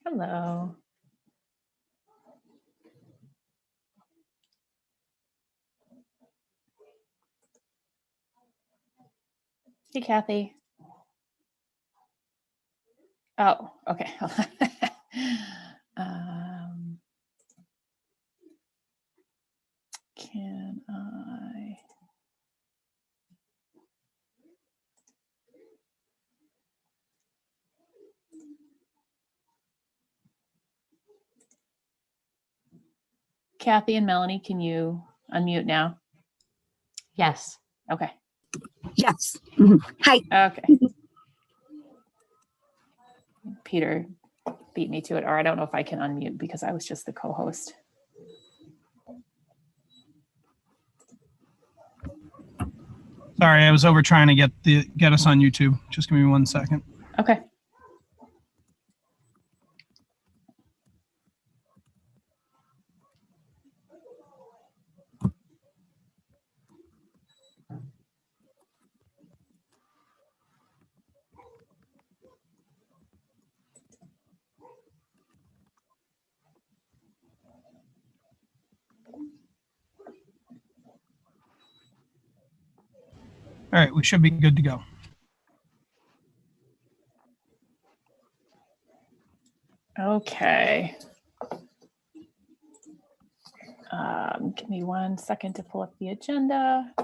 Hello. Hey, Kathy. Oh, okay. Can I? Kathy and Melanie, can you unmute now? Yes. Okay. Yes. Hi. Okay. Peter beat me to it, or I don't know if I can unmute because I was just the co-host. Sorry, I was over trying to get us on YouTube. Just give me 1 second. Okay. All right, we should be good to go. Okay. Give me 1 second to pull up the agenda.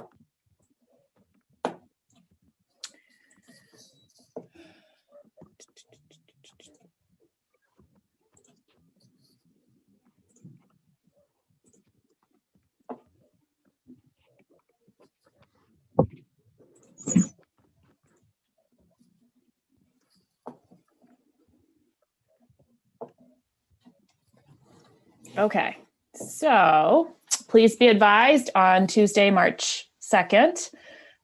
Okay, so please be advised on Tuesday, March 2nd,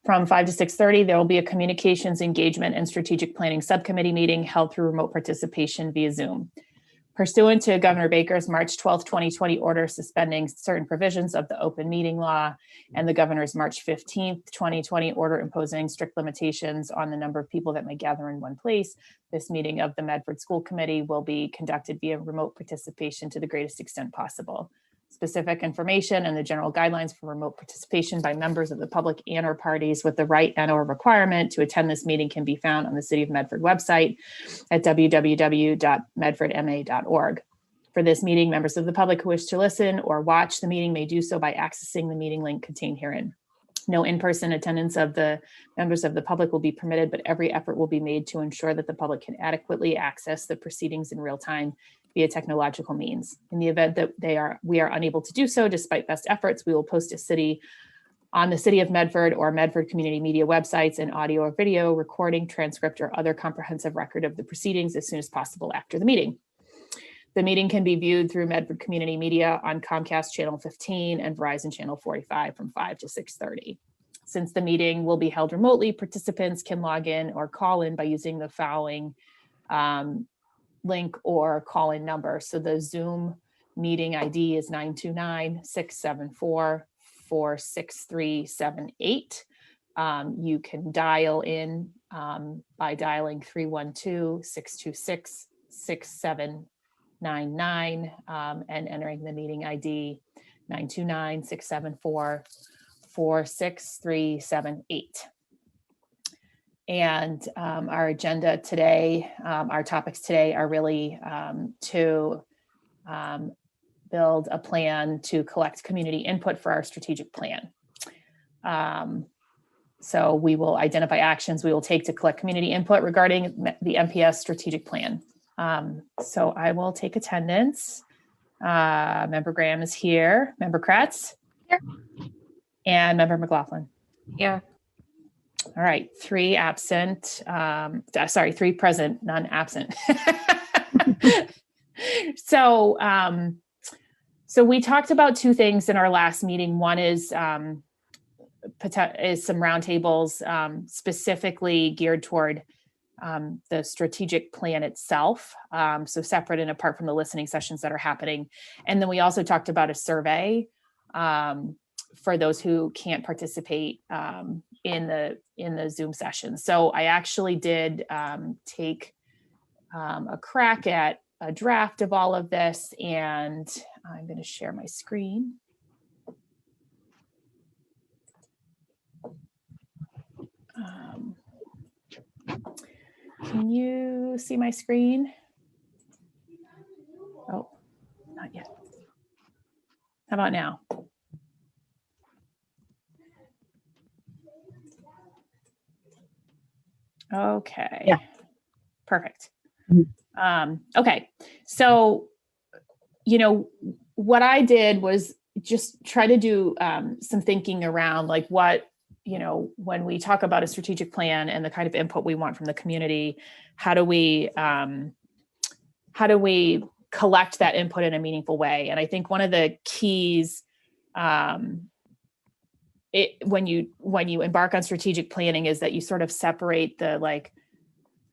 from 5 to 6:30, there will be a communications engagement and strategic planning subcommittee meeting held through remote participation via Zoom. Pursuant to Governor Baker's March 12, 2020 order suspending certain provisions of the open meeting law and the governor's March 15, 2020 order imposing strict limitations on the number of people that may gather in one place, this meeting of the Medford School Committee will be conducted via remote participation to the greatest extent possible. Specific information and the general guidelines for remote participation by members of the public and or parties with the right and or requirement to attend this meeting can be found on the City of Medford website at www.medfordma.org. For this meeting, members of the public who wish to listen or watch the meeting may do so by accessing the meeting link contained herein. No in-person attendance of the members of the public will be permitted, but every effort will be made to ensure that the public can adequately access the proceedings in real time via technological means. In the event that we are unable to do so, despite best efforts, we will post on the City of Medford or Medford Community Media websites an audio or video recording, transcript, or other comprehensive record of the proceedings as soon as possible after the meeting. The meeting can be viewed through Medford Community Media on Comcast Channel 15 and Verizon Channel 45 from 5 to 6:30. Since the meeting will be held remotely, participants can log in or call in by using the following link or call-in number. So the Zoom meeting ID is 929-674-46378. You can dial in by dialing 312-626-6799 and entering the meeting ID 929-674-46378. And our agenda today, our topics today are really to build a plan to collect community input for our strategic plan. So we will identify actions we will take to collect community input regarding the MPS strategic plan. So I will take attendance. Member Graham is here. Member Kratz? Here. And Member McLaughlin? Here. All right, 3 absent. 3 present, none absent. So we talked about 2 things in our last meeting. One is some roundtables specifically geared toward the strategic plan itself. So separate and apart from the listening sessions that are happening. And then we also talked about a survey for those who can't participate in the Zoom session. So I actually did take a crack at a draft of all of this, and I'm going to share my screen. Can you see my screen? Oh, not yet. How about now? Okay. Yeah. Perfect. Mhm. Okay. So, what I did was just try to do some thinking around like what, when we talk about a strategic plan and the kind of input we want from the community, how do we collect that input in a meaningful way? And I think one of the keys when you embark on strategic planning is that you sort of separate the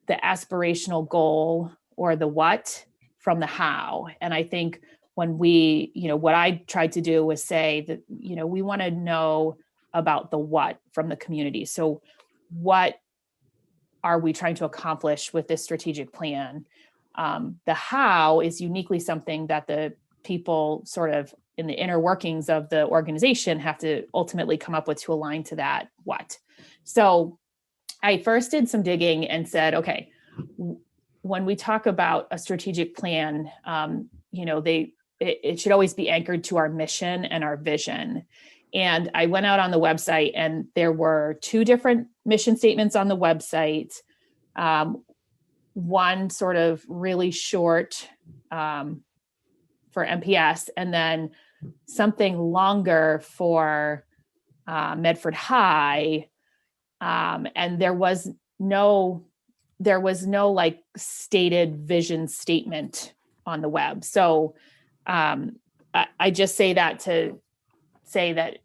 aspirational goal or the what from the how. And I think when what I tried to do was say that, we want to know about the what from the community. So what are we trying to accomplish with this strategic plan? The how is uniquely something that the people sort of in the inner workings of the organization have to ultimately come up with to align to that what. So I first did some digging and said, okay, when we talk about a strategic plan, it should always be anchored to our mission and our vision. And I went out on the website, and there were two different mission statements on the website. One sort of really short for MPS, and then something longer for Medford High. And there was no like stated vision statement on the web. So I just say that to say that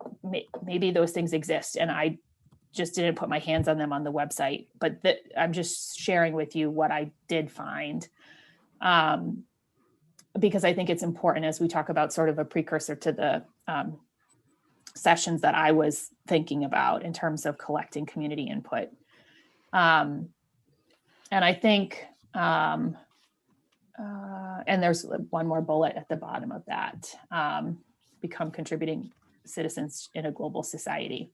maybe those things exist, and I just didn't put my hands on them on the website, but I'm just sharing with you what I did find, because I think it's important as we talk about sort of a precursor to the sessions that I was thinking about in terms of collecting community input. And I think, and there's one more bullet at the bottom of that, become contributing citizens in a global society.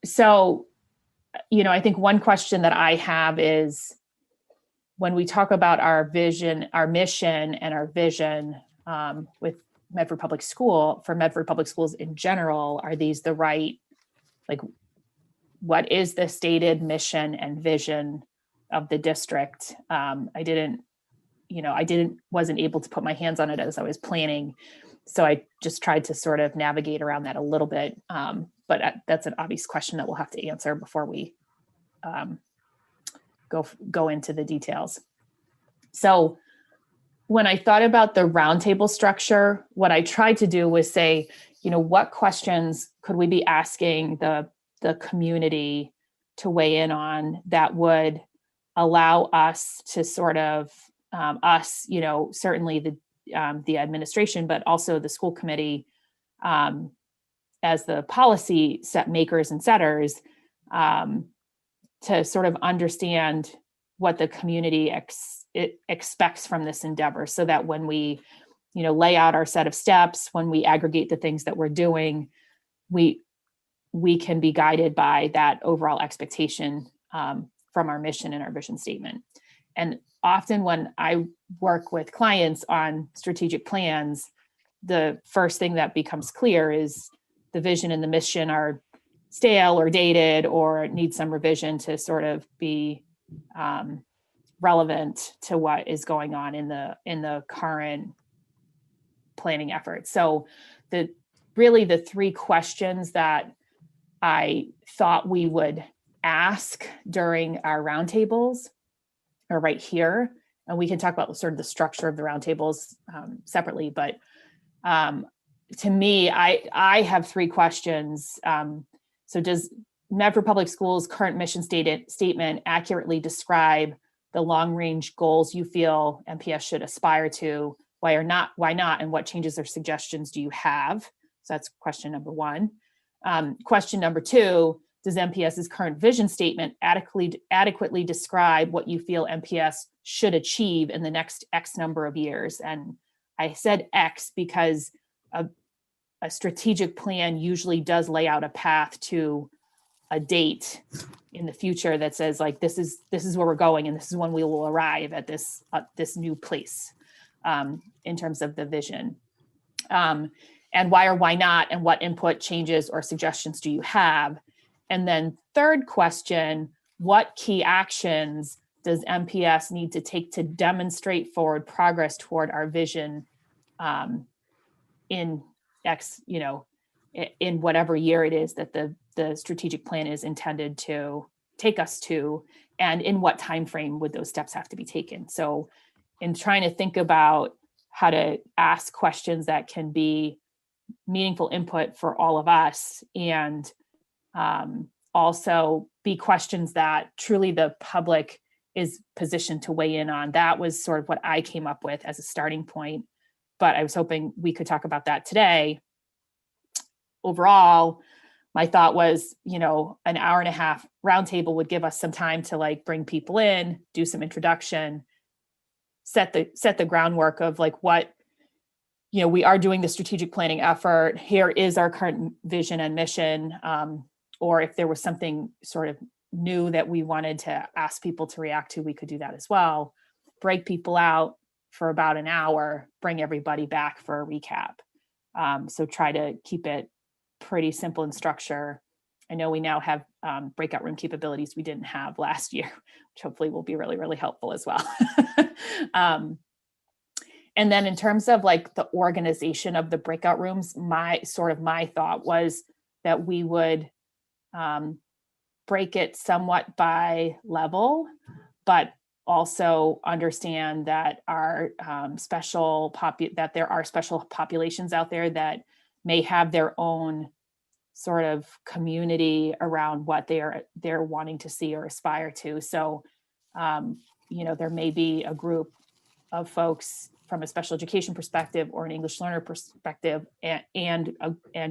So, I think one question that I have is, when we talk about our vision, our mission and our vision with Medford Public School, for Medford Public Schools in general, are these the right, like, what is the stated mission and vision of the district? Wasn't able to put my hands on it as I was planning. So I just tried to sort of navigate around that a little bit. But that's an obvious question that we'll have to answer before we go into the details. So when I thought about the roundtable structure, what I tried to do was say, what questions could we be asking the community to weigh in on that would allow us to sort of certainly the administration, but also the school committee as the policy set makers and setters, to sort of understand what the community expects from this endeavor, so that when we lay out our set of steps, when we aggregate the things that we're doing, we can be guided by that overall expectation from our mission and our vision statement. And often when I work with clients on strategic plans, the first thing that becomes clear is the vision and the mission are stale or dated or need some revision to sort of be relevant to what is going on in the current planning effort. So the three questions that I thought we would ask during our roundtables are right here. And we can talk about sort of the structure of the roundtables separately. But to me, I have three questions. So does Medford Public Schools' current mission statement accurately describe the long-range goals you feel MPS should aspire to? Why not? And what changes or suggestions do you have? So that's question number one. Question number two, does MPS's current vision statement adequately describe what you feel MPS should achieve in the next X number of years? And I said X because a strategic plan usually does lay out a path to a date in the future that says like, this is where we're going, and this is when we will arrive at this new place in terms of the vision. And why or why not, and what input, changes, or suggestions do you have? And then third question, what key actions does MPS need to take to demonstrate forward progress toward our vision in X, in whatever year it is that the strategic plan is intended to take us to, and in what time frame would those steps have to be taken? So in trying to think about how to ask questions that can be meaningful input for all of us, and also be questions that truly the public is positioned to weigh in on. That was sort of what I came up with as a starting point, but I was hoping we could talk about that today. Overall, my thought was, an hour and a half roundtable would give us some time to like bring people in, do some introduction, set the groundwork of like what, we are doing the strategic planning effort. Here is our current vision and mission. Or if there was something sort of new that we wanted to ask people to react to, we could do that as well. Break people out for about an hour, bring everybody back for a recap. So try to keep it pretty simple in structure. I know we now have breakout room capabilities we didn't have last year, which hopefully will be really, really helpful as well. And then in terms of like the organization of the breakout rooms, my thought was that we would break it somewhat by level, but also understand that there are special populations out there that may have their own sort of community around what they're wanting to see or aspire to. So, there may be a group of folks from a special education perspective or an English learner perspective, and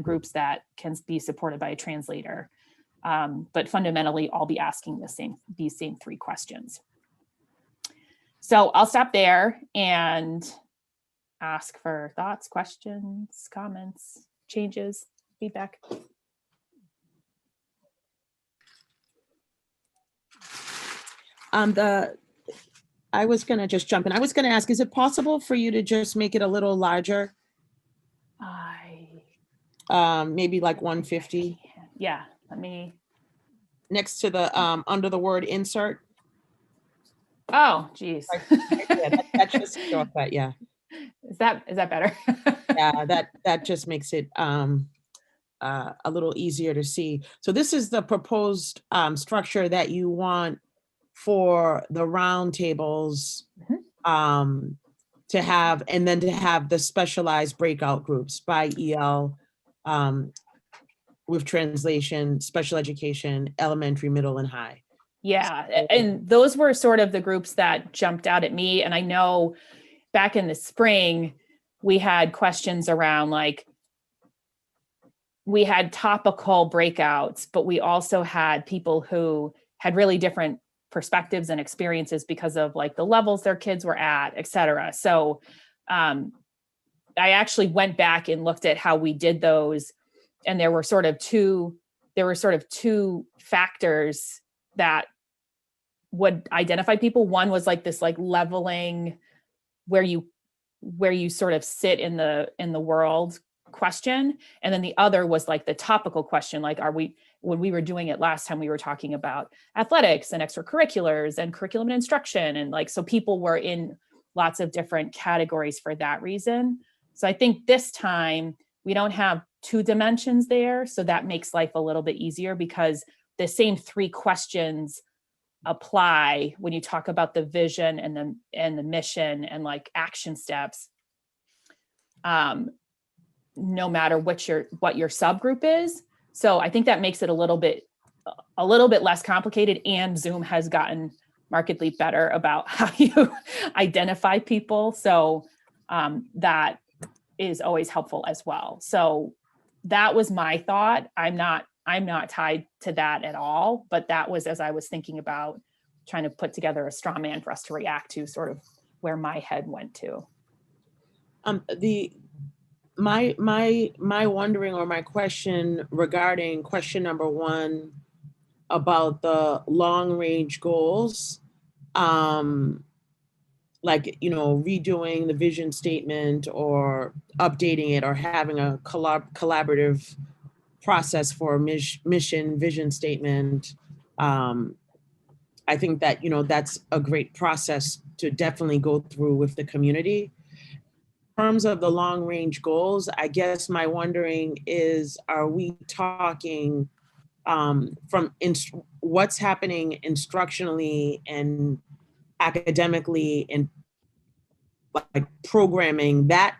groups that can be supported by a translator. But fundamentally, I'll be asking these same three questions. So I'll stop there and ask for thoughts, questions, comments, changes, feedback. I was going to just jump in. I was going to ask, is it possible for you to just make it a little larger? Maybe like 150? Yeah, let me. Next to the, under the word insert? Oh, geez. Yeah, that's just a shortcut, yeah. Is that better? Yeah, that just makes it a little easier to see. So this is the proposed structure that you want for the roundtables to have, and then to have the specialized breakout groups by EL with translation, special education, elementary, middle, and high. Yeah, and those were sort of the groups that jumped out at me. And I know back in the spring, we had questions around like, we had topical breakouts, but we also had people who had really different perspectives and experiences because of like the levels their kids were at, et cetera. So I actually went back and looked at how we did those. And there were sort of two factors that would identify people. One was like this like leveling where you sort of sit in the world question. And then the other was like the topical question, like, when we were doing it last time, we were talking about athletics and extracurriculars and curriculum and instruction. And like, so people were in lots of different categories for that reason. So I think this time we don't have two dimensions there. So that makes life a little bit easier, because the same three questions apply when you talk about the vision and the mission and like action steps, no matter what your subgroup is. So I think that makes it a little bit less complicated, and Zoom has gotten markedly better about how you identify people. So that is always helpful as well. So that was my thought. I'm not I'm not tied to that at all, but that was as I was thinking about trying to put together a straw man for us to react to, sort of where my head went to. My wondering, or my question regarding question number 1 about the long range goals, like, redoing the vision statement or updating it or having a collaborative process for a mission vision statement. I think that, that's a great process to definitely go through with the community. In terms of the long range goals, I guess my wondering is, are we talking from what's happening instructionally and academically and like programming that?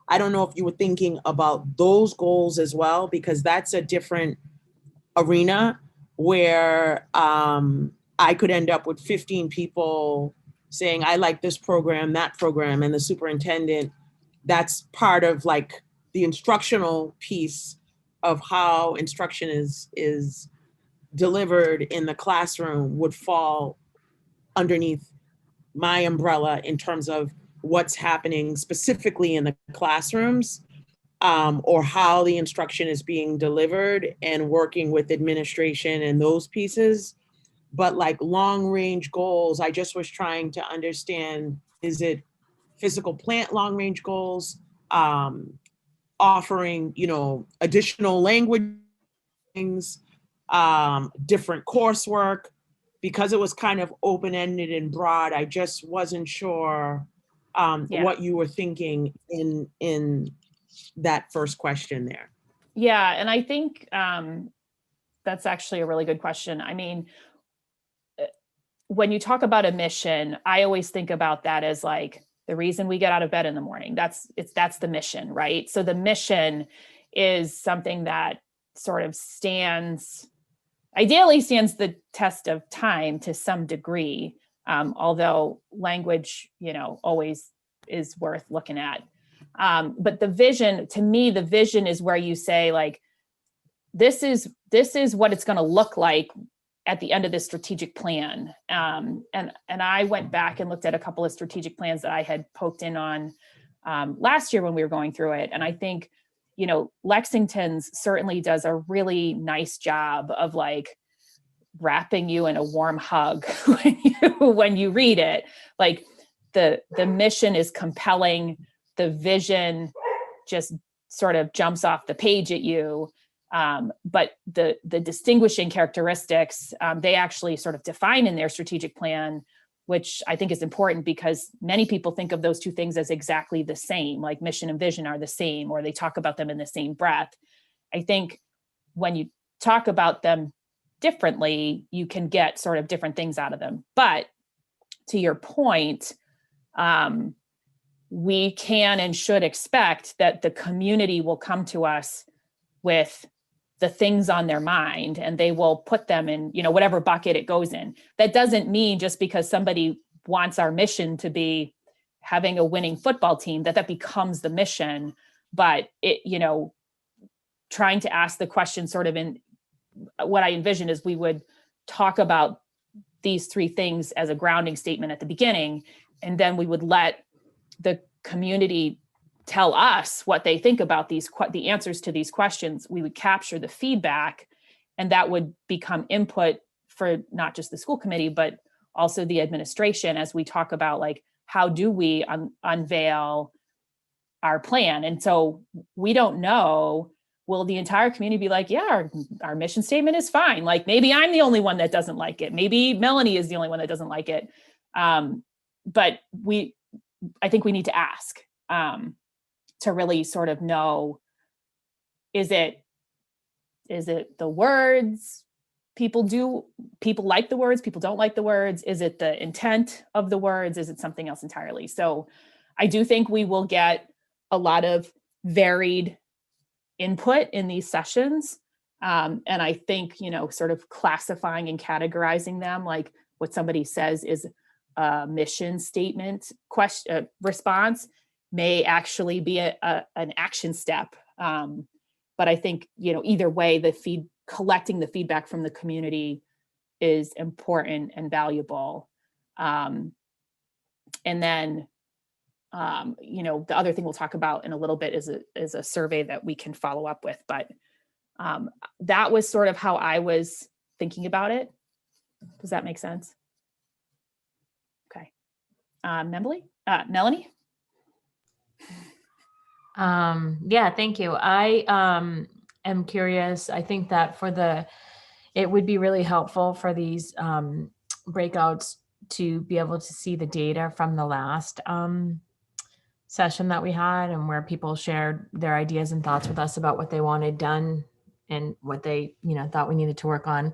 I don't know if you were thinking about those goals as well, because that's a different arena where I could end up with 15 people saying, I like this program, that program, and the superintendent, that's part of like the instructional piece of how instruction is delivered in the classroom would fall underneath my umbrella in terms of what's happening specifically in the classrooms, or how the instruction is being delivered and working with administration and those pieces. But like long range goals, I just was trying to understand, is it physical plant long range goals, offering, additional language things, different coursework? Because it was kind of open-ended and broad, I just wasn't sure Yeah. what you were thinking in that first question there. Yeah, and I think that's actually a really good question. I mean, when you talk about a mission, I always think about that as like the reason we get out of bed in the morning. That's the mission, right? So the mission is something that sort of ideally stands the test of time to some degree, although language, always is worth looking at. But the vision, to me, the vision is where you say, like, this is what it's going to look like at the end of this strategic plan. And I went back and looked at a couple of strategic plans that I had poked in on last year when we were going through it. And I think, Lexington's certainly does a really nice job of like wrapping you in a warm hug when you read it. Like the mission is compelling. The vision just sort of jumps off the page at you. But the distinguishing characteristics, they actually sort of define in their strategic plan, which I think is important because many people think of those two things as exactly the same, like mission and vision are the same, or they talk about them in the same breath. I think when you talk about them differently, you can get sort of different things out of them. But to your point, we can and should expect that the community will come to us with the things on their mind and they will put them in, whatever bucket it goes in. That doesn't mean just because somebody wants our mission to be having a winning football team, that becomes the mission, but it, trying to ask the question sort of in what I envision is we would talk about these 3 things as a grounding statement at the beginning, and then we would let the community tell us what they think about the answers to these questions. We would capture the feedback, and that would become input for not just the school committee, but also the administration as we talk about like, how do we unveil our plan? And so we don't know, will the entire community be like, yeah, our mission statement is fine. Like maybe I'm the only one that doesn't like it. Maybe Melanie is the only one that doesn't like it. But I think we need to ask to really sort of know, is it the words people like the words, people don't like the words? Is it the intent of the words? Is it something else entirely? So I do think we will get a lot of varied input in these sessions. And I think, sort of classifying and categorizing them, like what somebody says is a mission statement response may actually be an action step. But I think, either way, collecting the feedback from the community is important and valuable. And then, the other thing we'll talk about in a little bit is a survey that we can follow up with. But that was sort of how I was thinking about it. Does that make sense? Okay. Melanie? Yeah, thank you. I am curious. I think that it would be really helpful for these breakouts to be able to see the data from the last session that we had, and where people shared their ideas and thoughts with us about what they wanted done and what they, thought we needed to work on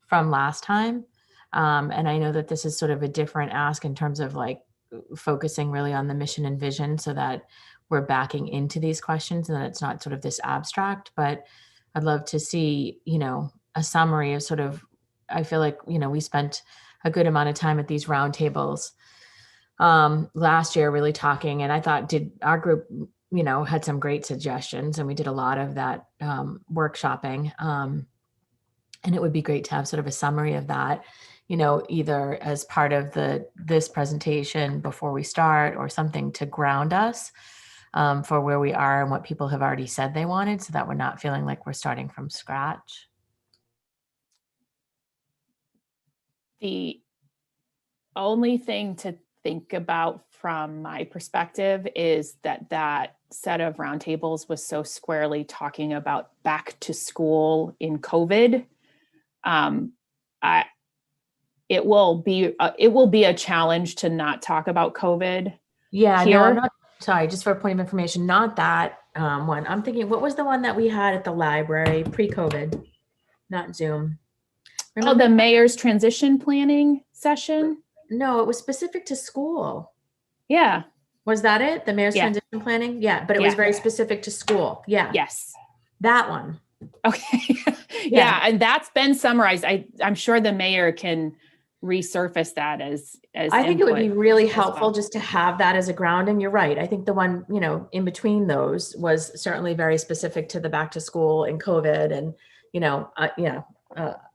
from last time. And I know that this is sort of a different ask in terms of like focusing really on the mission and vision, so that we're backing into these questions and that it's not sort of this abstract. But I'd love to see, a summary of sort of, I feel like, we spent a good amount of time at these roundtables last year really talking, and I thought our group, had some great suggestions, and we did a lot of that workshopping. And it would be great to have sort of a summary of that, either as part of this presentation before we start, or something to ground us for where we are and what people have already said they wanted, so that we're not feeling like we're starting from scratch. The only thing to think about from my perspective is that set of roundtables was so squarely talking about back to school in COVID. It will be a challenge to not talk about COVID. Yeah, here. no, I'm not, sorry, just for a point of information, not that one. I'm thinking, what was the one that we had at the library pre-COVID, not Zoom? Remember? Oh, the mayor's transition planning session? No, it was specific to school. Yeah. Was that it? The mayor's Yeah. transition planning? Yeah, but it was Yeah. very specific to school. Yeah. Yes. That one. Okay. Yeah. And that's been summarized. I'm sure the mayor can resurface that as I think it would be input really as helpful well. just to have that as a grounding. You're right. I think the one, in between those was certainly very specific to the back to school and COVID. And,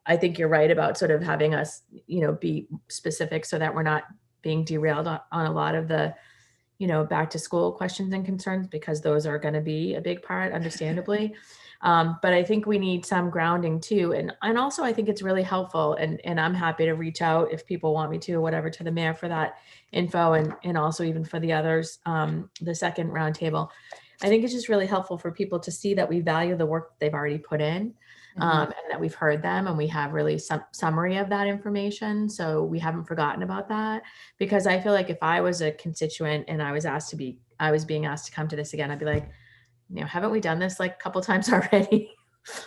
I think you're right about sort of having us, be specific so that we're not being derailed on a lot of the, back to school questions and concerns, because those are going to be a big part, understandably. But I think we need some grounding too. And also I think it's really helpful, and I'm happy to reach out if people want me to, or whatever, to the mayor for that info, and also even for the others, the second roundtable. I think it's just really helpful for people to see that we value the work that they've already put in, and that we've heard them, and we have really some summary of that information. So we haven't forgotten about that, because I feel like if I was a constituent and I was being asked to come to this again, I'd be like, haven't we done this like a couple times already?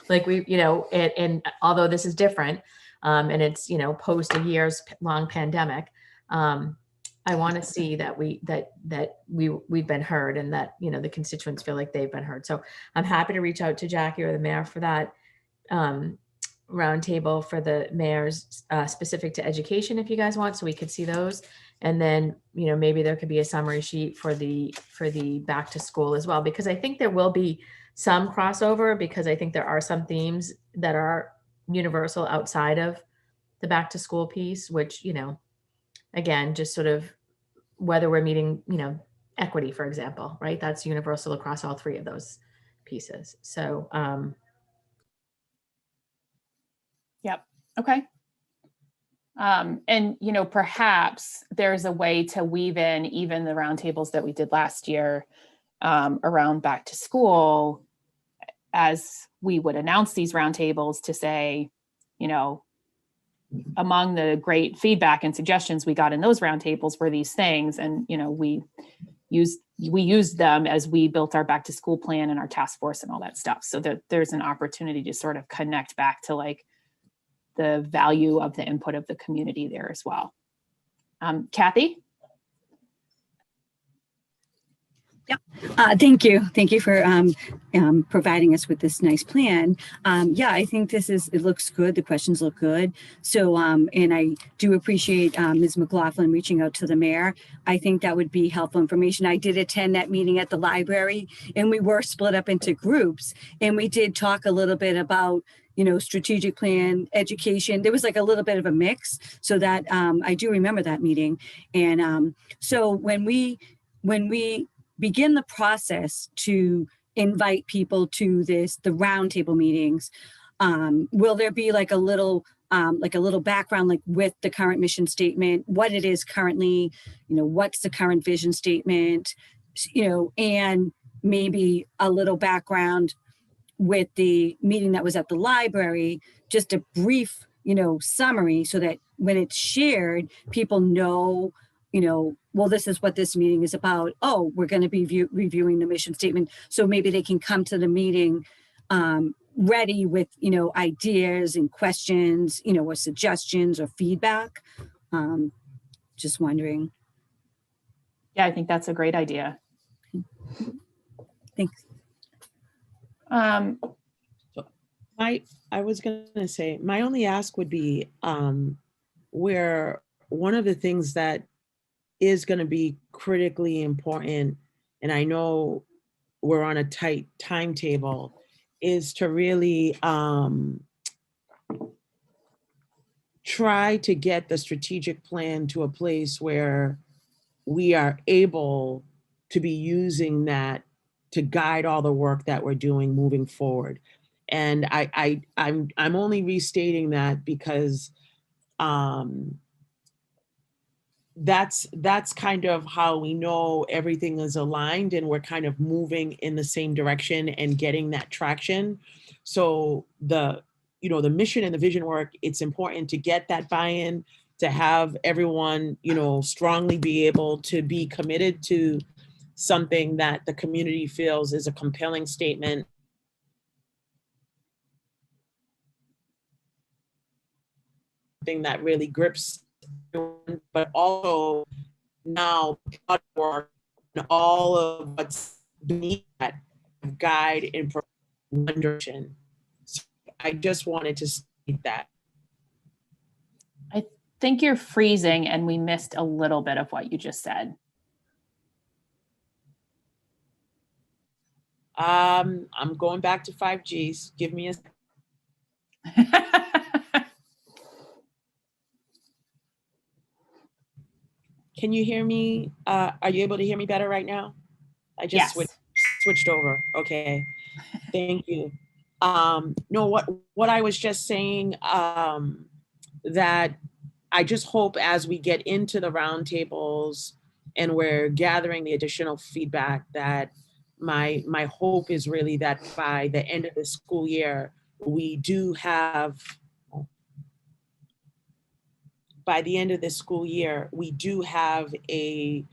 Like and although this is different, and it's, post a years long pandemic, I want to see that we've been heard, and that, the constituents feel like they've been heard. So I'm happy to reach out to Jackie or the mayor for that roundtable for the mayors, specific to education, if you guys want, so we could see those. And then, maybe there could be a summary sheet for the back to school as well, because I think there will be some crossover, because I think there are some themes that are universal outside of the back to school piece, which, again, just sort of whether we're meeting, equity, for example, right? That's universal across all three of those pieces. So, Yep. Okay. And, perhaps there's a way to weave in even the roundtables that we did last year around back to school, as we would announce these roundtables, to say, among the great feedback and suggestions we got in those roundtables were these things. And, we used them as we built our back to school plan and our task force and all that stuff. So that there's an opportunity to sort of connect back to like the value of the input of the community there as well. Kathy? Yep. Thank you. Thank you for providing us with this nice plan. Yeah, I think it looks good. The questions look good. So, and I do appreciate Ms. McLaughlin reaching out to the mayor. I think that would be helpful information. I did attend that meeting at the library, and we were split up into groups, and we did talk a little bit about, strategic plan, education. There was like a little bit of a mix, so that I do remember that meeting. And so when we begin the process to invite people to the roundtable meetings, will there be like a little background, like with the current mission statement, what it is currently, what's the current vision statement, and maybe a little background with the meeting that was at the library, just a brief, summary, so that when it's shared, people know, well, this is what this meeting is about. Oh, we're going to be reviewing the mission statement. So maybe they can come to the meeting ready with, ideas and questions, or suggestions or feedback. Just wondering. Yeah, I think that's a great idea. Thanks. I was going to say, my only ask would be where one of the things that is going to be critically important, and I know we're on a tight timetable, is to really try to get the strategic plan to a place where we are able to be using that to guide all the work that we're doing moving forward. And I'm only restating that because that's kind of how we know everything is aligned and we're kind of moving in the same direction and getting that traction. So the mission and the vision work, it's important to get that buy-in, to have everyone, strongly be able to be committed to something that the community feels is a compelling statement. Something that really grips everyone, but also now work and all of what's beneath that guide and one direction. So I just wanted to state that. I think you're freezing and we missed a little bit of what you just said. I'm going back to 5Gs. Give me a second. Can you hear me? Are you able to hear me better right now? I just Yes. switched over. Okay. Thank you. No, what I was just saying, that I just hope as we get into the roundtables and we're gathering the additional feedback, that my hope is really that by the end of the school year, we do have, by the end of this school year, we do have a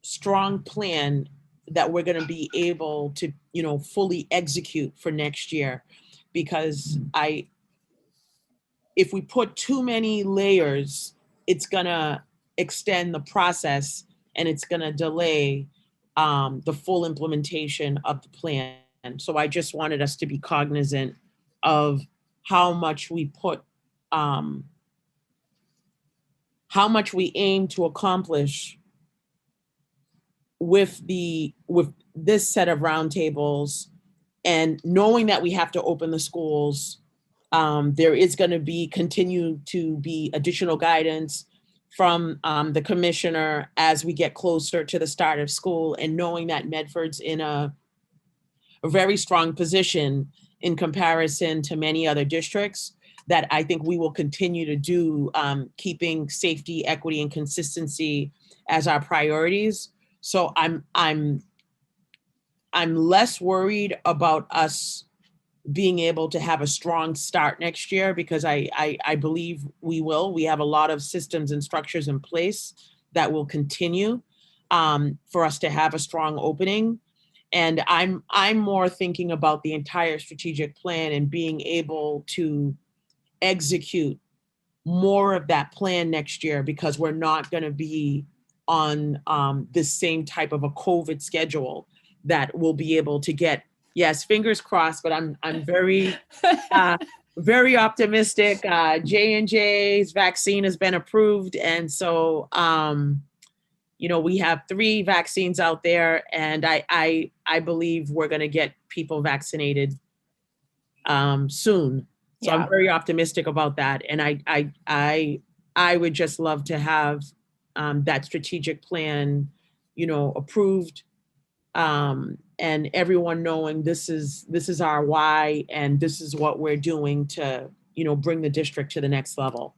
strong plan that we're going to be able to, fully execute for next year. Because if we put too many layers, it's going to extend the process and it's going to delay the full implementation of the plan. So I just wanted us to be cognizant of how much we put, how much we aim to accomplish with this set of roundtables, and knowing that we have to open the schools. There is going to continue to be additional guidance from the commissioner as we get closer to the start of school, and knowing that Medford's in a very strong position in comparison to many other districts, that I think we will continue to do, keeping safety, equity, and consistency as our priorities. So I'm less worried about us being able to have a strong start next year, because I believe we will. We have a lot of systems and structures in place that will continue for us to have a strong opening. And I'm more thinking about the entire strategic plan and being able to execute more of that plan next year, because we're not going to be on this same type of a COVID schedule that we'll be able to get. Yes, fingers crossed, but I'm very very optimistic. J&J's vaccine has been approved, and so we have 3 vaccines out there, and I believe we're going to get people vaccinated soon. So Yeah. I'm very optimistic about that, and I would just love to have that strategic plan, approved, and everyone knowing this is our why, and this is what we're doing to, bring the district to the next level.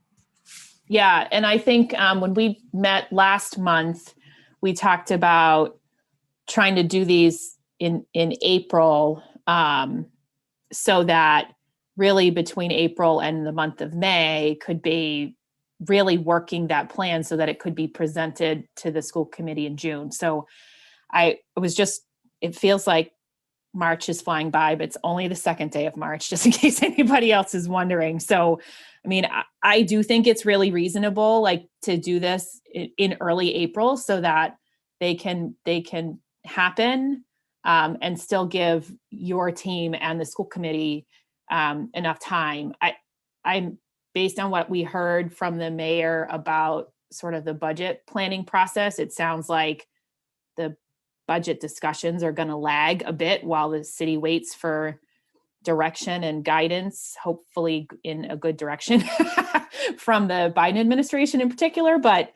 Yeah, and I think when we met last month, we talked about trying to do these in April, so that really between April and the month of May could be really working that plan so that it could be presented to the school committee in June. So it feels like March is flying by, but it's only the second day of March, just in case anybody else is wondering. So, I mean, I do think it's really reasonable, like, to do this in early April so that they can happen, and still give your team and the school committee enough time. I'm based on what we heard from the mayor about sort of the budget planning process, it sounds like the budget discussions are going to lag a bit while the city waits for direction and guidance, hopefully in a good direction from the Biden administration in particular. But,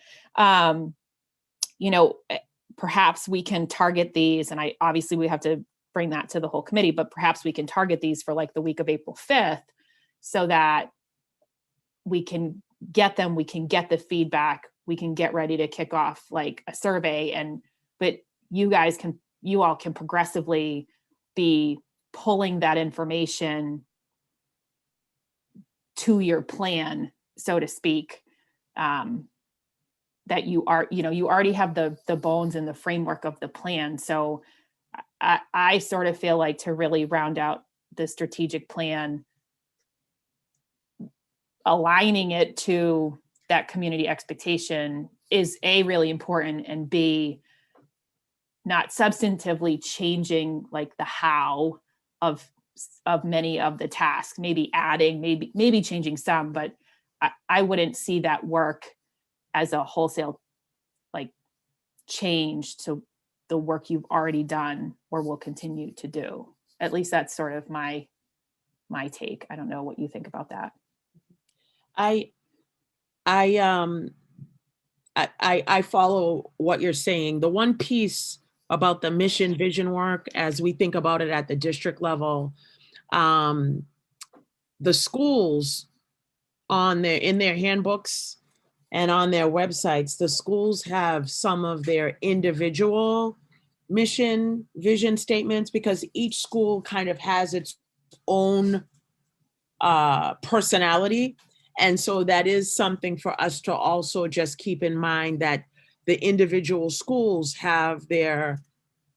perhaps we can target these, and obviously we have to bring that to the whole committee, but perhaps we can target these for like the week of April 5th so that we can get them, we can get the feedback, we can get ready to kick off like a survey, but you all can progressively be pulling that information to your plan, so to speak, that you already have the bones and the framework of the plan. So I sort of feel like to really round out the strategic plan, aligning it to that community expectation is A, really important, and B, not substantively changing like the how of many of the tasks, maybe adding, maybe changing some, but I wouldn't see that work as a wholesale like change to the work you've already done or will continue to do. At least that's sort of my take. I don't know what you think about that. I follow what you're saying. The one piece about the mission vision work, as we think about it at the district level, the schools in their handbooks and on their websites, the schools have some of their individual mission vision statements, because each school kind of has its own personality. And so that is something for us to also just keep in mind, that the individual schools have their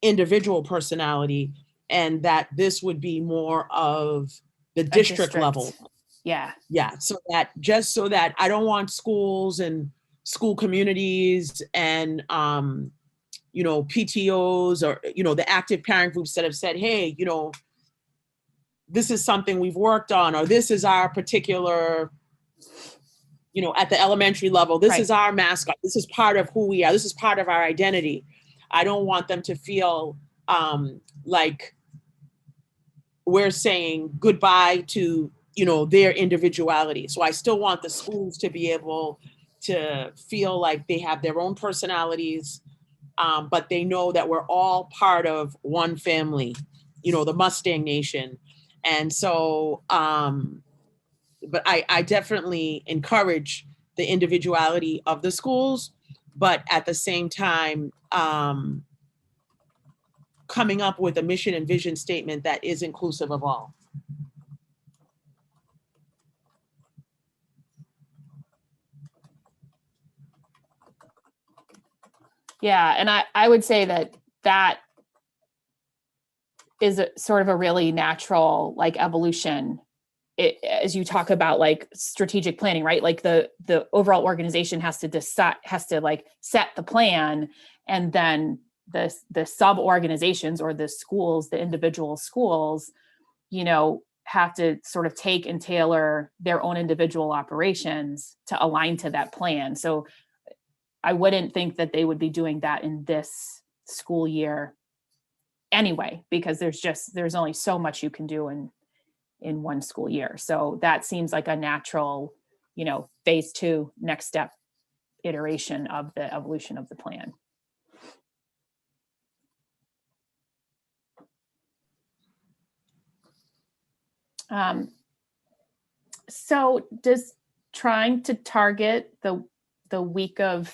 individual personality, and that this would be more of the district level. Yeah. Yeah. So that I don't want schools and school communities and, PTOs or, the active parent groups that have said, hey, this is something we've worked on, or this is our particular, at the elementary level, this is our mascot. This is part of who we are. This is part of our identity. I don't want them to feel like we're saying goodbye to, their individuality. So I still want the schools to be able to feel like they have their own personalities, but they know that we're all part of one family, the Mustang Nation. And so, but I definitely encourage the individuality of the schools, but at the same time, coming up with a mission and vision statement that is inclusive of all. Yeah. And I would say that is sort of a really natural like evolution as you talk about like strategic planning, right? Like the overall organization has to decide, has to like set the plan, and then the sub organizations or the schools, the individual schools, you know, have to sort of take and tailor their own individual operations to align to that plan. So I wouldn't think that they would be doing that in this school year anyway, because there's only so much you can do in one school year. So that seems like a natural, you know, phase 2, next step iteration of the evolution of the plan. So does trying to target the week of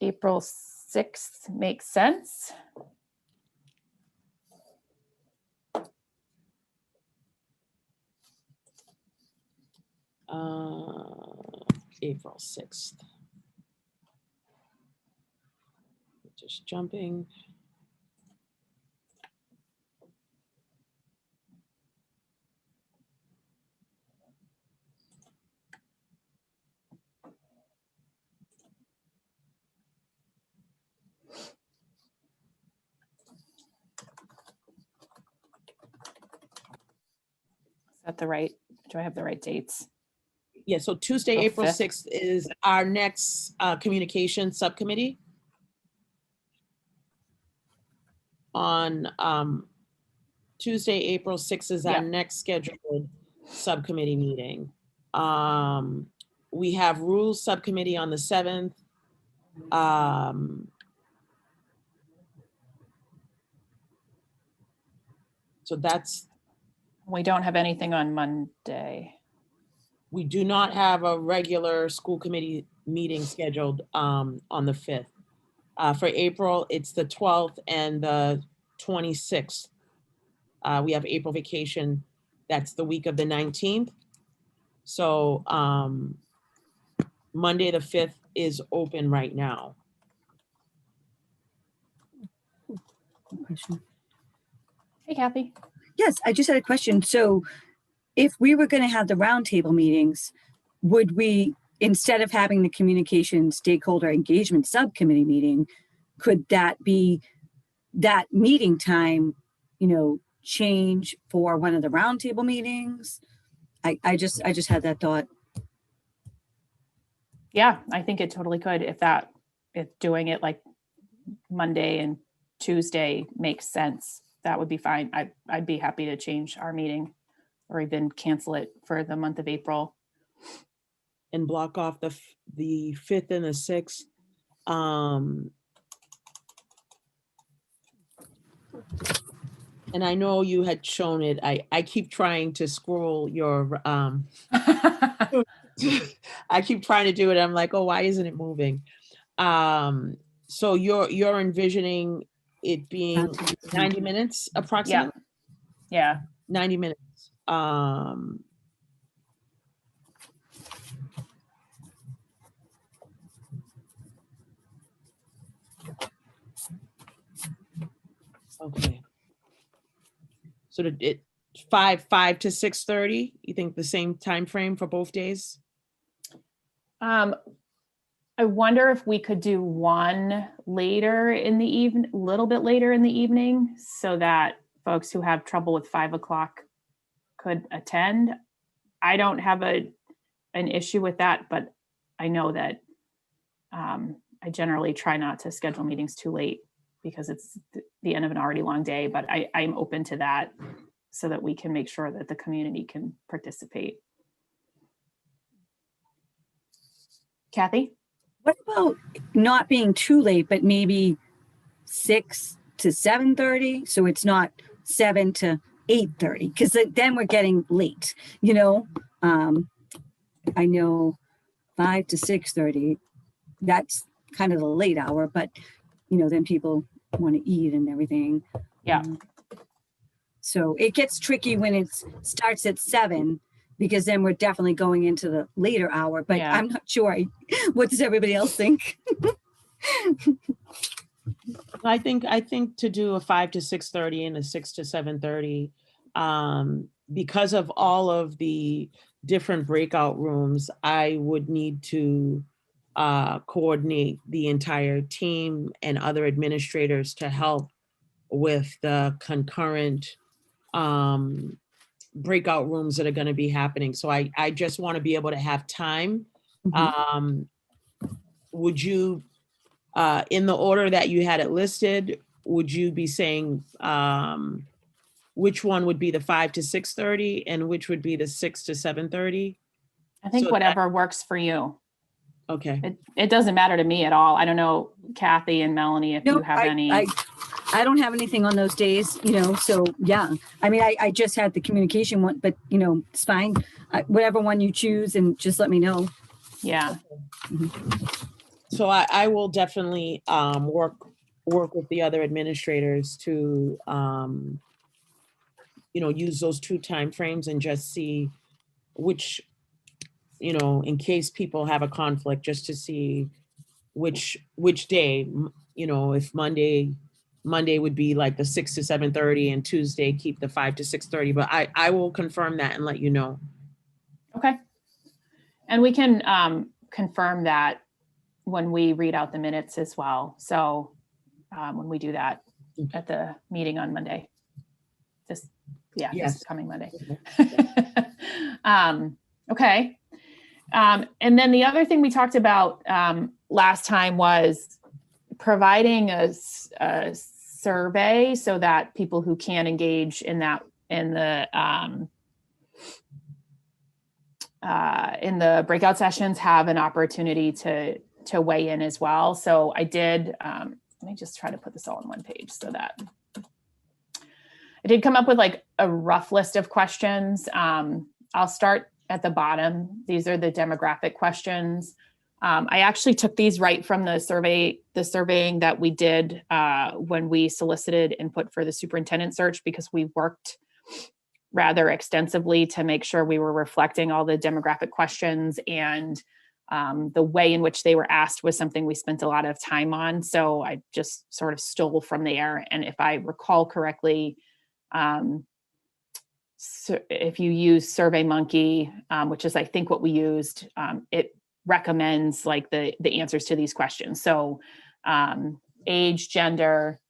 April 6th make sense? April 6th. Just jumping. Is that the right, do I have the right dates? Yeah, so Tuesday, Oh, April 5th. 6th is our next communication subcommittee. On Tuesday, April 6th is our Yeah. next scheduled subcommittee meeting. We have rules subcommittee on the 7th. So that's, We don't have anything on Monday. we do not have a regular school committee meeting scheduled on the 5th. For April, it's the 12th and the 26th. We have April vacation. That's the week of the 19th. So Monday, the 5th is open right now. Question. Hey, Kathy. Yes, I just had a question. So if we were going to have the roundtable meetings, would we, instead of having the communication stakeholder engagement subcommittee meeting, could that be that meeting time, you know, change for one of the roundtable meetings? I just had that thought. Yeah, I think it totally could if doing it like Monday and Tuesday makes sense. That would be fine. I'd be happy to change our meeting or even cancel it for the month of April. And block off the 5th and the 6th. And I know you had shown it. I keep trying to scroll your, I keep trying to do it. I'm like, oh, why isn't it moving? So you're envisioning it being 90 minutes approximately? Yeah. 90 minutes. Okay. So it 5 to 6:30, you think the same time frame for both days? I wonder if we could do one later in the evening, a little bit later in the evening, so that folks who have trouble with 5 o'clock could attend. I don't have an issue with that, but I know that I generally try not to schedule meetings too late because it's the end of an already long day, but I'm open to that so that we can make sure that the community can participate. Kathy? What about not being too late, but maybe 6 to 7:30? So it's not 7 to 8:30, because then we're getting late, you know? I know 5 to 6:30, that's kind of the late hour, but you know, then people want to eat and everything. Yeah. So it gets tricky when it starts at 7, because then we're definitely going into the later hour, but Yeah. I'm not sure. What does everybody else think? I think to do a 5 to 6:30 and a 6 to 7:30, because of all of the different breakout rooms, I would need to coordinate the entire team and other administrators to help with the concurrent breakout rooms that are going to be happening. So I just want to be able to have time. Mhm. Would you, in the order that you had it listed, would you be saying which one would be the 5 to 6:30 and which would be the 6 to 7:30? I think So that- whatever works for you. Okay. It doesn't matter to me at all. I don't know, Kathy and Melanie, if you No, have any. I don't have anything on those days, so yeah. I mean, I just had the communication one, but it's fine. Whatever one you choose, and just let me know. Yeah. So I will definitely work with the other administrators to use those two timeframes and just see which, in case people have a conflict, just to see which day, if Monday would be like the 6 to 7:30 and Tuesday keep the 5 to 6:30, but I will confirm that and let you know. Okay. And we can confirm that when we read out the minutes as well. So when we do that at the meeting on Monday, this coming Monday. Okay. And then the other thing we talked about last time was providing a survey so that people who can engage in that in the breakout sessions have an opportunity to weigh in as well. So I did, let me just try to put this all on one page so that I did come up with like a rough list of questions. I'll start at the bottom. These are the demographic questions. I actually took these right from the surveying that we did when we solicited input for the superintendent search, because we worked rather extensively to make sure we were reflecting all the demographic questions, and the way in which they were asked was something we spent a lot of time on. So I just sort of stole from there. And if I recall correctly, so if you use SurveyMonkey, which is I think what we used, it recommends like the answers to these questions. So age, gender,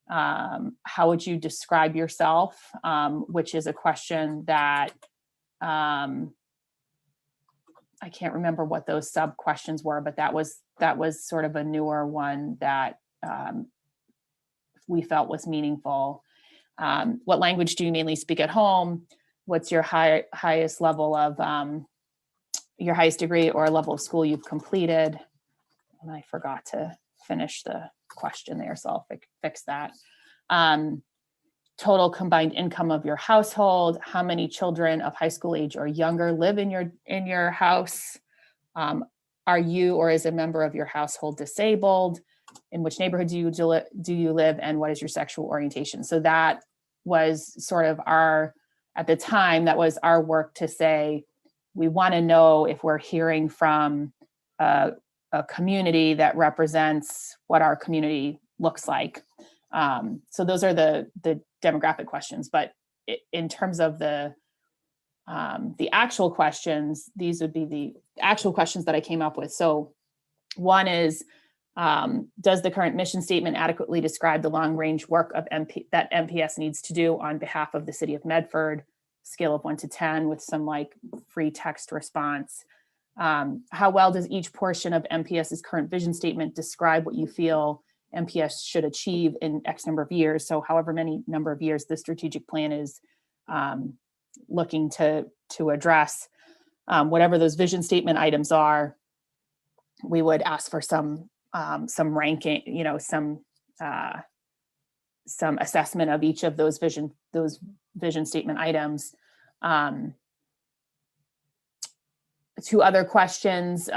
how would you describe yourself, which is a question that I can't remember what those sub questions were, but that was sort of a newer one that we felt was meaningful. What language do you mainly speak at home? What's your highest level of your highest degree or level of school you've completed? And I forgot to finish the question there, so I'll fix that. Total combined income of your household. How many children of high school age or younger live in your house? Are you or is a member of your household disabled? In which neighborhood do you live, and what is your sexual orientation? So that was sort of at the time, that was our work to say, we want to know if we're hearing from a community that represents what our community looks like. So those are the demographic questions, but in terms of the actual questions, these would be the actual questions that I came up with. So one is, does the current mission statement adequately describe the long-range work of that MPS needs to do on behalf of the city of Medford? Scale of 1 to 10 with some like free text response. How well does each portion of MPS's current vision statement describe what you feel MPS should achieve in X number of years? So however many number of years the strategic plan is looking to address. Whatever those vision statement items are, we would ask for some ranking, some assessment of each of those vision statement items. Two other questions,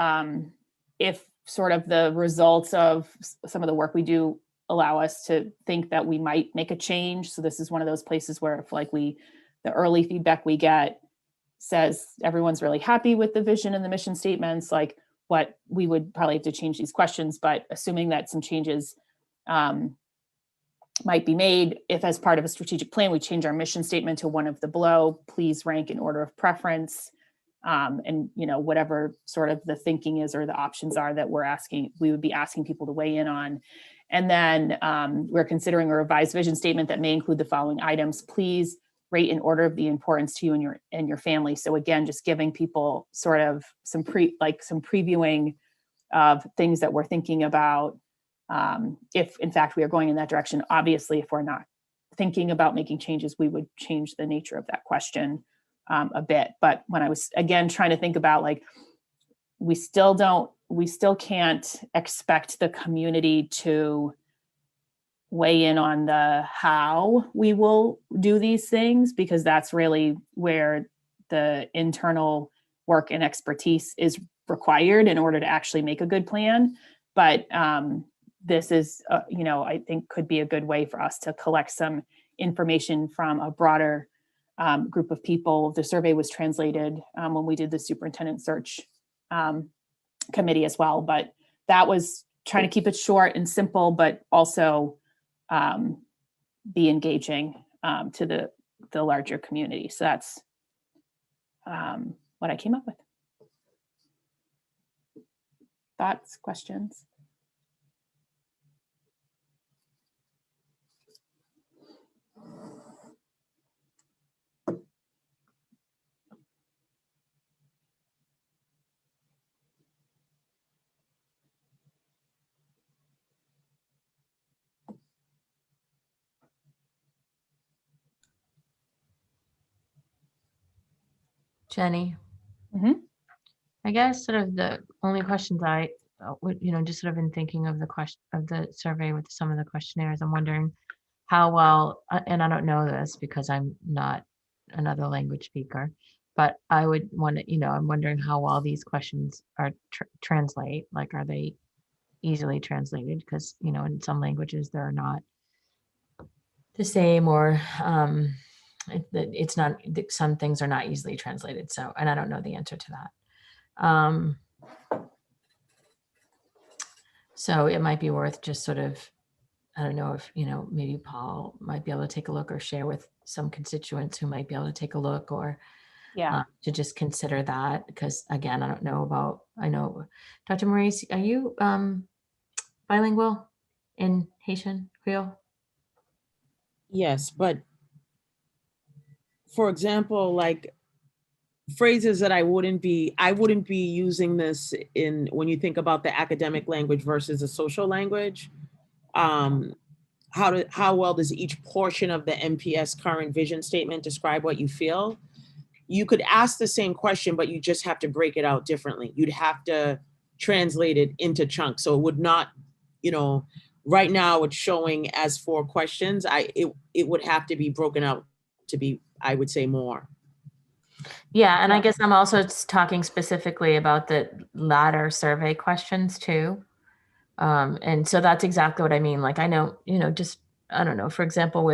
if sort of the results of some of the work we do allow us to think that we might make a change. So this is one of those places where if like the early feedback we get says everyone's really happy with the vision and the mission statements, like what we would probably have to change these questions, but assuming that some changes might be made. If as part of a strategic plan, we change our mission statement to one of the below, please rank in order of preference. And, you know, whatever sort of the thinking is or the options are that we would be asking people to weigh in on. And then we're considering a revised vision statement that may include the following items. Please rate in order of the importance to you and your family. So again, just giving people sort of some previewing of things that we're thinking about. If in fact we are going in that direction. Obviously, if we're not thinking about making changes, we would change the nature of that question a bit. But when I was again trying to think about, like, we still can't expect the community to weigh in on the how we will do these things, because that's really where the internal work and expertise is required in order to actually make a good plan. But this is, you know, I think could be a good way for us to collect some information from a broader group of people. The survey was translated when we did the superintendent search committee as well, but that was trying to keep it short and simple, but also be engaging to the larger community. So that's what I came up with. Thoughts, questions? Jenny. Mhm. I guess sort of the only questions I would, you know, just sort of in thinking of the question of the survey with some of the questionnaires, I'm wondering how well, and I don't know this because I'm not another language speaker, but I would want to, you know, I'm wondering how well these questions are translate, like, are they easily translated? Because, you know, in some languages they're not the same, or it's not, some things are not easily translated. So, and I don't know the answer to that. So it might be worth just sort of, I don't know if, you know, maybe Paul might be able to take a look or share with some constituents who might be able to take a look, or Yeah. to just consider that. Because again, I don't know about, I know, Dr. Maurice, are you bilingual in Haitian Creole? Yes, but for example, like phrases that I wouldn't be using this in when you think about the academic language versus the social language. How well does each portion of the MPS current vision statement describe what you feel? You could ask the same question, but you just have to break it out differently. You'd have to translate it into chunks. So it would not, you know, right now it's showing as 4 questions. It would have to be broken out to be, I would say, more. Yeah, and I guess I'm also talking specifically about the latter survey questions too. And so that's exactly what I mean. Like, I know, you know, just, I don't know, for example,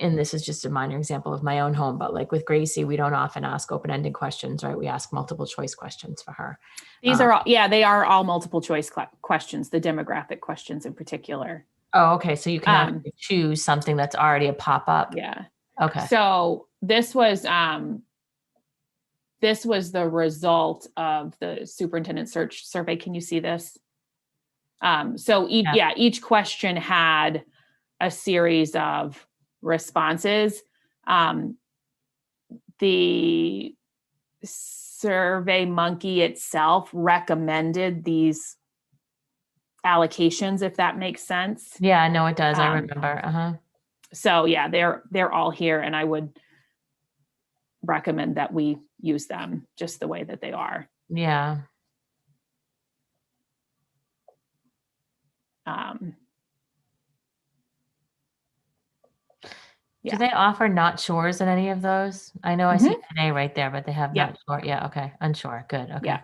and this is just a minor example of my own home, but like with Gracie, we don't often ask open-ended questions, right? We ask multiple choice questions for her. These are all, they are all multiple choice questions, the demographic questions in particular. Oh, okay. So you can actually choose something that's already a pop-up. Yeah. Okay. So this was the result of the superintendent search survey. Can you see this? So each question had a series of responses. The Survey Monkey itself recommended these allocations, if that makes sense. Yeah, I know it does. I remember. So yeah, they're all here, and I would recommend that we use them just the way that they are. Yeah. Do they offer not sures in any of those? I know I see today right there, but they have not sure. Yeah. Okay. Unsure. Good. Okay. Yeah.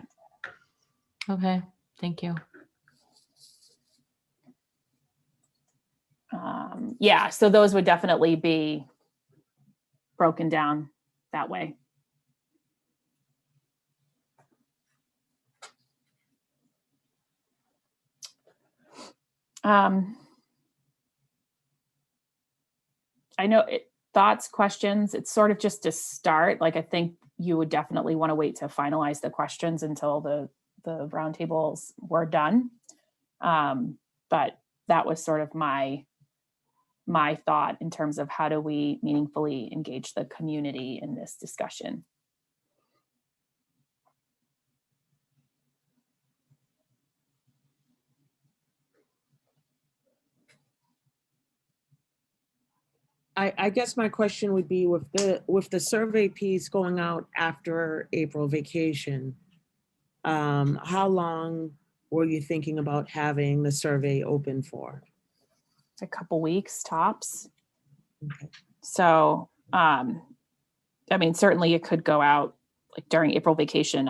Okay. Thank you. Yeah. So those would definitely be broken down that way. I know thoughts, questions, it's sort of just to start. Like, I think you would definitely want to wait to finalize the questions until the roundtables were done. But that was sort of my thought in terms of how do we meaningfully engage the community in this discussion. I guess my question would be with the survey piece going out after April vacation, how long were you thinking about having the survey open for? A couple weeks tops. Okay. So, I mean, certainly it could go out like during April vacation.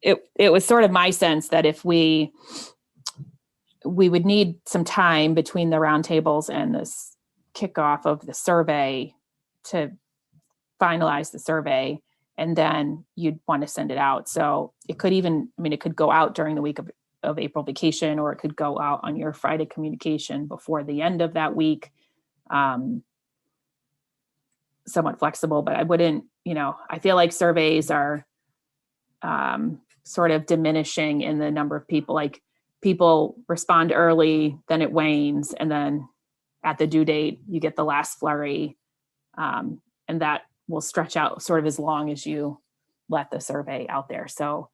It was sort of my sense that if we would need some time between the roundtables and this kickoff of the survey to finalize the survey, and then you'd want to send it out. So it could even, I mean, it could go out during the week of April vacation, or it could go out on your Friday communication before the end of that week. Somewhat flexible, but I wouldn't, I feel like surveys are sort of diminishing in the number of people. Like, people respond early, then it wanes, and then at the due date, you get the last flurry, and that will stretch out sort of as long as you let the survey out there. So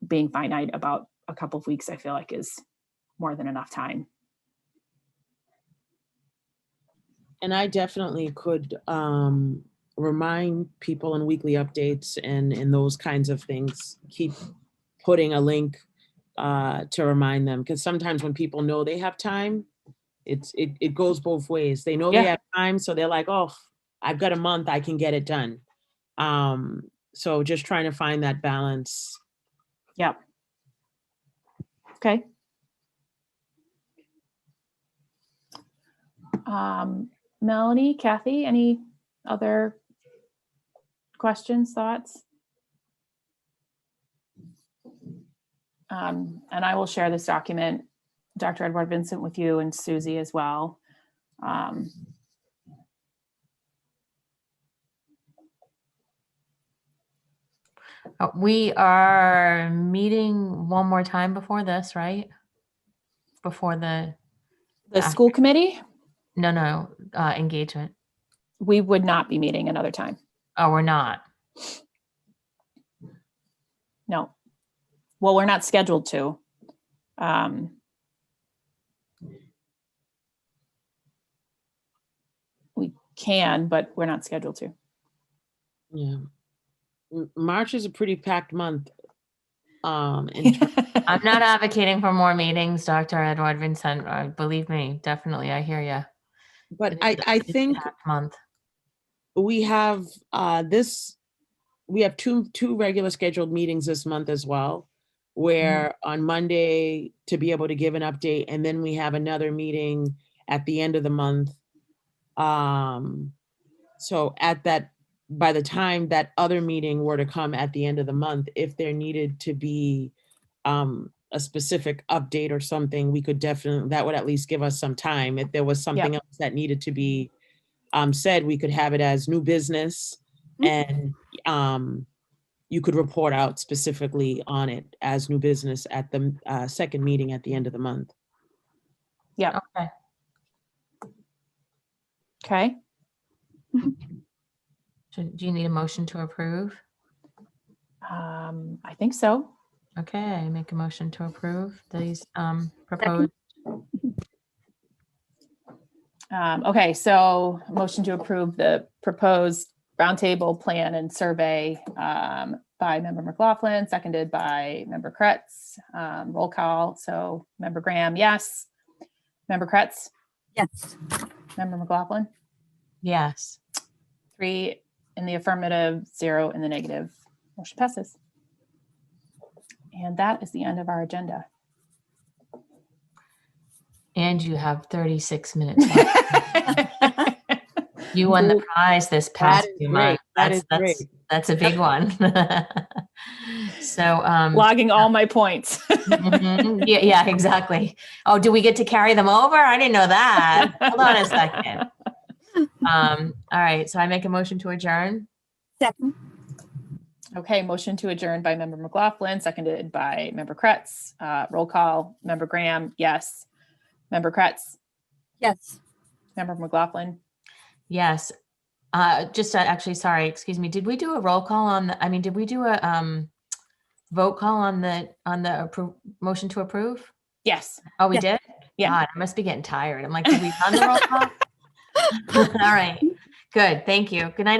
being finite about a couple of weeks, I feel like is more than enough time. And I definitely could remind people in weekly updates and those kinds of things, keep putting a link to remind them. Because sometimes when people know they have time, it goes both ways. They know they have time, so they're like, oh, I've got a month, I can get it done. So just trying to find that balance. Yep. Okay. Melanie, Kathy, any other questions, thoughts? And I will share this document, Dr. Edward Vincent, with you and Susie as well. We are meeting one more time before this, right? Before the school committee? No, engagement. We would not be meeting another time. Oh, we're not. No. Well, we're not scheduled to. We can, but we're not scheduled to. Yeah. March is a pretty packed month. I'm not advocating for more meetings, Dr. Edward Vincent. Believe me, definitely, I hear you. But I think month. we have we have two regular scheduled meetings this month as well, where on Monday to be able to give an update, and then we have another meeting at the end of the month. So by the time that other meeting were to come at the end of the month, if there needed to be a specific update or something, we could that would at least give us some time. If there was something else that needed to be said, we could have it as new business, and you could report out specifically on it as new business at the second meeting at the end of the month. Yeah. Okay. Okay. Do you need a motion to approve? I think so. Okay, I make a motion to approve these proposed. Okay, so motion to approve the proposed roundtable plan and survey by Member McLaughlin, seconded by Member Kretz. Roll call. So Member Graham, yes. Member Kretz? Yes. Member McLaughlin? Yes. 3 in the affirmative, 0 in the negative. Motion passes. And that is the end of our agenda. And you have 36 minutes left. You won the prize this past few months. That's a big one. So logging all my points. Yeah, exactly. Oh, do we get to carry them over? I didn't know that. Hold on a second. All right, so I make a motion to adjourn. Second. Okay, motion to adjourn by Member McLaughlin, seconded by Member Kretz. Roll call, Member Graham, yes. Member Kretz, Yes. Member McLaughlin. Yes. Just actually, sorry, excuse me. Did we do a roll call on the, I mean, did we do a vote call on the motion to approve? Yes. Oh, we Yeah. did? Yeah. God, I must be getting tired. I'm like, did we run the roll call? All right. Good. Thank you. Good night.